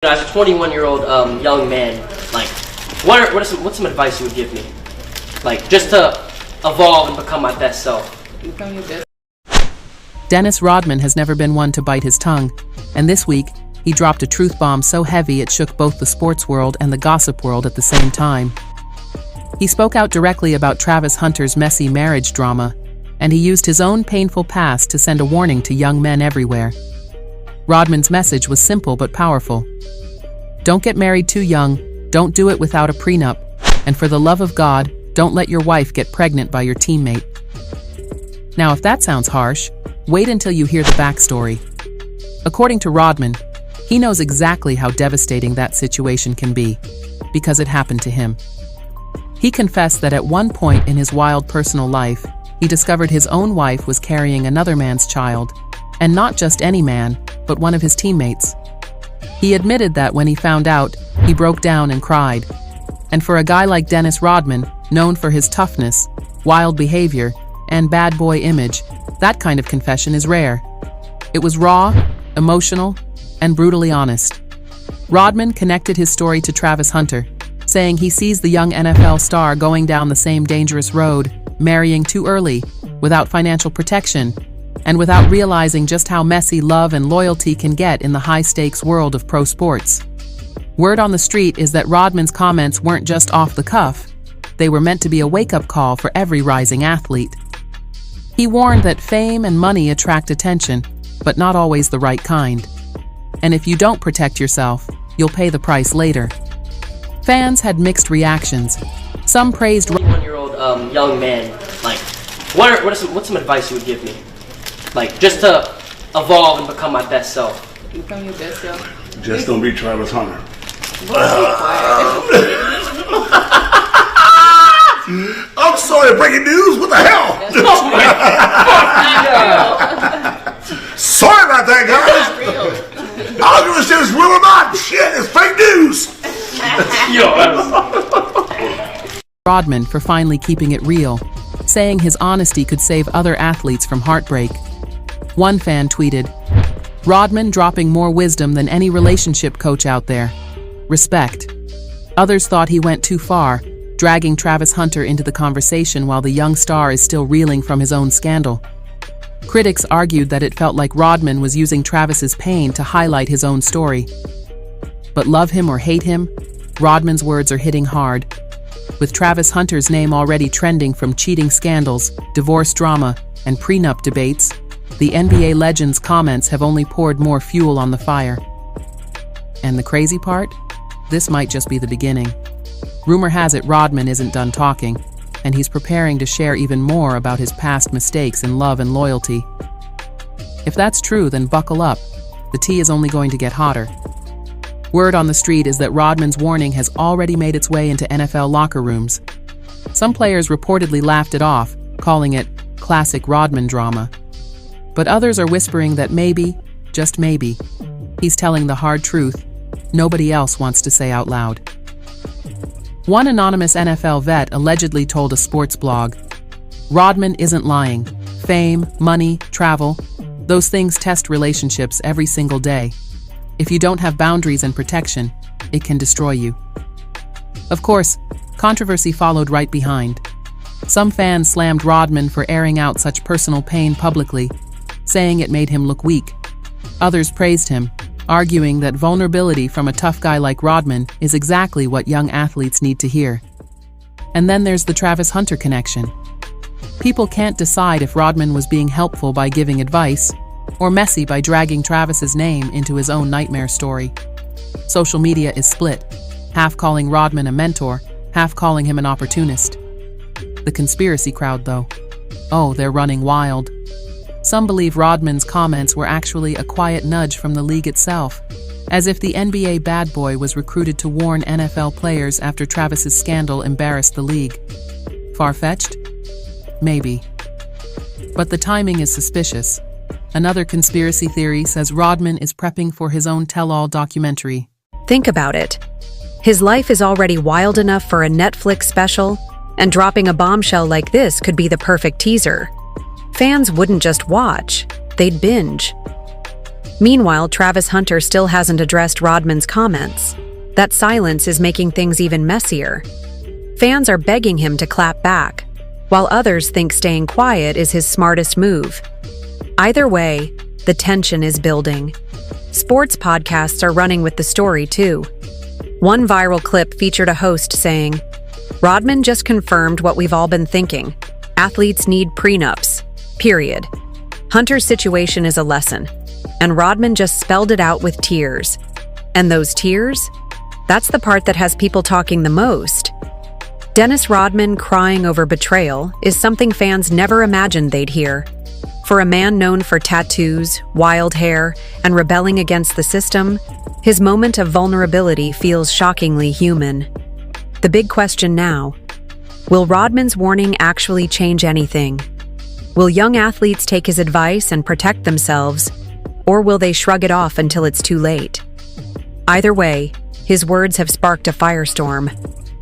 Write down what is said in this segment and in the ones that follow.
So as a 21-year-old young man, like, what's some advice you would give me? Like, just to evolve and become my best self. Become your best. Dennis Rodman has never been one to bite his tongue, and this week, he dropped a truth bomb so heavy it shook both the sports world and the gossip world at the same time. He spoke out directly about Travis Hunter's messy marriage drama, and he used his own painful past to send a warning to young men everywhere. Rodman's message was simple but powerful. Don't get married too young, don't do it without a prenup, and for the love of God, don't let your wife get pregnant by your teammate. Now, if that sounds harsh, wait until you hear the backstory. According to Rodman, he knows exactly how devastating that situation can be, because it happened to him. He confessed that at one point in his wild personal life, he discovered his own wife was carrying another man's child, and not just any man, but one of his teammates. He admitted that when he found out, he broke down and cried. And for a guy like Dennis Rodman, known for his toughness, wild behavior, and bad boy image, that kind of confession is rare. It was raw, emotional, and brutally honest. Rodman connected his story to Travis Hunter, saying he sees the young NFL star going down the same dangerous road, marrying too early, without financial protection, and without realizing just how messy love and loyalty can get in the high-stakes world of pro sports. Word on the street is that Rodman's comments weren't just off the cuff, they were meant to be a wake-up call for every rising athlete. He warned that fame and money attract attention, but not always the right kind. And if you don't protect yourself, you'll pay the price later. Fans had mixed reactions. Some praised 21-year-old young man, like, what's some advice you would give me? Like, just to evolve and become my best self. Become your best self. Just don't be Travis Hunter. I'm sorry, breaking news. What the hell? Sorry about that, guys. I don't give a shit if it's real or not. Shit, it's fake news. Rodman for finally keeping it real, saying his honesty could save other athletes from heartbreak. One fan tweeted, "Rodman dropping more wisdom than any relationship coach out there. Respect." Others thought he went too far, dragging Travis Hunter into the conversation while the young star is still reeling from his own scandal. Critics argued that it felt like Rodman was using Travis's pain to highlight his own story. But love him or hate him, Rodman's words are hitting hard. With Travis Hunter's name already trending from cheating scandals, divorce drama, and prenup debates, the NBA legend's comments have only poured more fuel on the fire. And the crazy part? This might just be the beginning. Rumor has it Rodman isn't done talking, and he's preparing to share even more about his past mistakes in love and loyalty. If that's true, then buckle up. The tea is only going to get hotter. Word on the street is that Rodman's warning has already made its way into NFL locker rooms. Some players reportedly laughed it off, calling it classic Rodman drama. But others are whispering that maybe, just maybe, he's telling the hard truth nobody else wants to say out loud. One anonymous NFL vet allegedly told a sports blog, "Rodman isn't lying. Fame, money, travel, those things test relationships every single day. If you don't have boundaries and protection, it can destroy you." Of course, controversy followed right behind. Some fans slammed Rodman for airing out such personal pain publicly, saying it made him look weak. Others praised him, arguing that vulnerability from a tough guy like Rodman is exactly what young athletes need to hear. And then there's the Travis Hunter connection. People can't decide if Rodman was being helpful by giving advice, or messy by dragging Travis's name into his own nightmare story. Social media is split, half calling Rodman a mentor, half calling him an opportunist. The conspiracy crowd, though, oh, they're running wild. Some believe Rodman's comments were actually a quiet nudge from the league itself, as if the NBA bad boy was recruited to warn NFL players after Travis's scandal embarrassed the league. Far-fetched? Maybe. But the timing is suspicious. Another conspiracy theory says Rodman is prepping for his own tell-all documentary. Think about it. His life is already wild enough for a Netflix special, and dropping a bombshell like this could be the perfect teaser. Fans wouldn't just watch, they'd binge. Meanwhile, Travis Hunter still hasn't addressed Rodman's comments. That silence is making things even messier. Fans are begging him to clap back, while others think staying quiet is his smartest move. Either way, the tension is building. Sports podcasts are running with the story, too. One viral clip featured a host saying, "Rodman just confirmed what we've all been thinking. Athletes need prenups. Period. Hunter's situation is a lesson, and Rodman just spelled it out with tears. And those tears? That's the part that has people talking the most." Dennis Rodman crying over betrayal is something fans never imagined they'd hear. For a man known for tattoos, wild hair, and rebelling against the system, his moment of vulnerability feels shockingly human. The big question now: will Rodman's warning actually change anything? Will young athletes take his advice and protect themselves, or will they shrug it off until it's too late? Either way, his words have sparked a firestorm,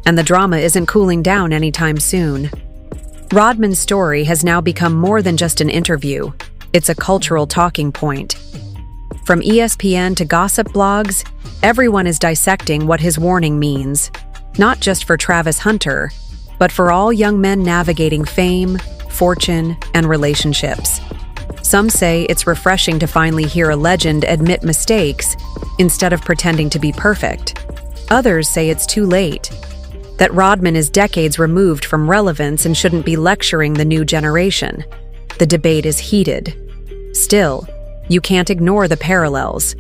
and the drama isn't cooling down anytime soon. Rodman's story has now become more than just an interview. It's a cultural talking point. From ESPN to gossip blogs, everyone is dissecting what his warning means, not just for Travis Hunter, but for all young men navigating fame, fortune, and relationships. Some say it's refreshing to finally hear a legend admit mistakes instead of pretending to be perfect. Others say it's too late, that Rodman is decades removed from relevance and shouldn't be lecturing the new generation. The debate is heated. Still, you can't ignore the parallels.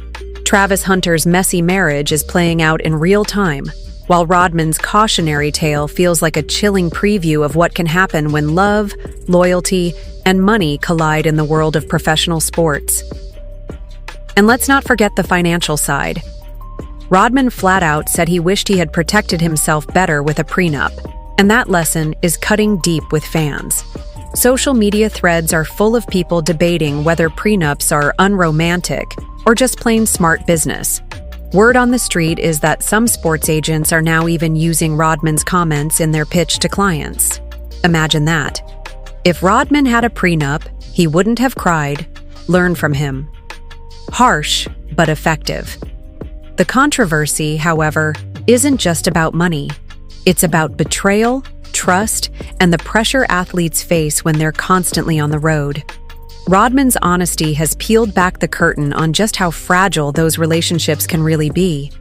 Travis Hunter's messy marriage is playing out in real time, while Rodman's cautionary tale feels like a chilling preview of what can happen when love, loyalty, and money collide in the world of professional sports. And let's not forget the financial side. Rodman flat out said he wished he had protected himself better with a prenup, and that lesson is cutting deep with fans. Social media threads are full of people debating whether prenups are unromantic or just plain smart business. Word on the street is that some sports agents are now even using Rodman's comments in their pitch to clients. Imagine that. If Rodman had a prenup, he wouldn't have cried. Learn from him. Harsh, but effective. The controversy, however, isn't just about money. It's about betrayal, trust, and the pressure athletes face when they're constantly on the road. Rodman's honesty has peeled back the curtain on just how fragile those relationships can really be.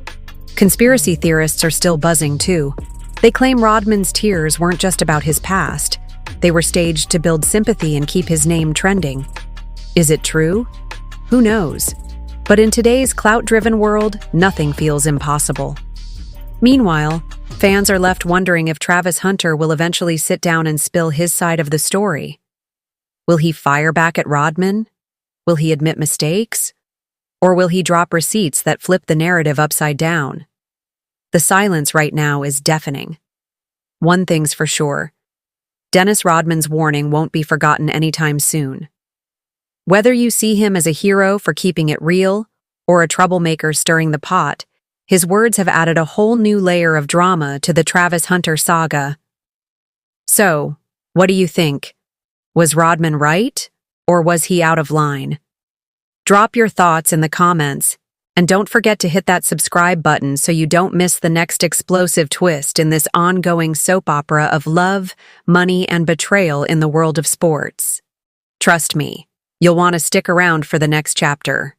Conspiracy theorists are still buzzing, too. They claim Rodman's tears weren't just about his past. They were staged to build sympathy and keep his name trending. Is it true? Who knows? But in today's clout-driven world, nothing feels impossible. Meanwhile, fans are left wondering if Travis Hunter will eventually sit down and spill his side of the story. Will he fire back at Rodman? Will he admit mistakes? Or will he drop receipts that flip the narrative upside down? The silence right now is deafening. One thing's for sure: Dennis Rodman's warning won't be forgotten anytime soon. Whether you see him as a hero for keeping it real or a troublemaker stirring the pot, his words have added a whole new layer of drama to the Travis Hunter saga. So, what do you think? Was Rodman right, or was he out of line? Drop your thoughts in the comments, and don't forget to hit that subscribe button so you don't miss the next explosive twist in this ongoing soap opera of love, money, and betrayal in the world of sports. Trust me, you'll want to stick around for the next chapter.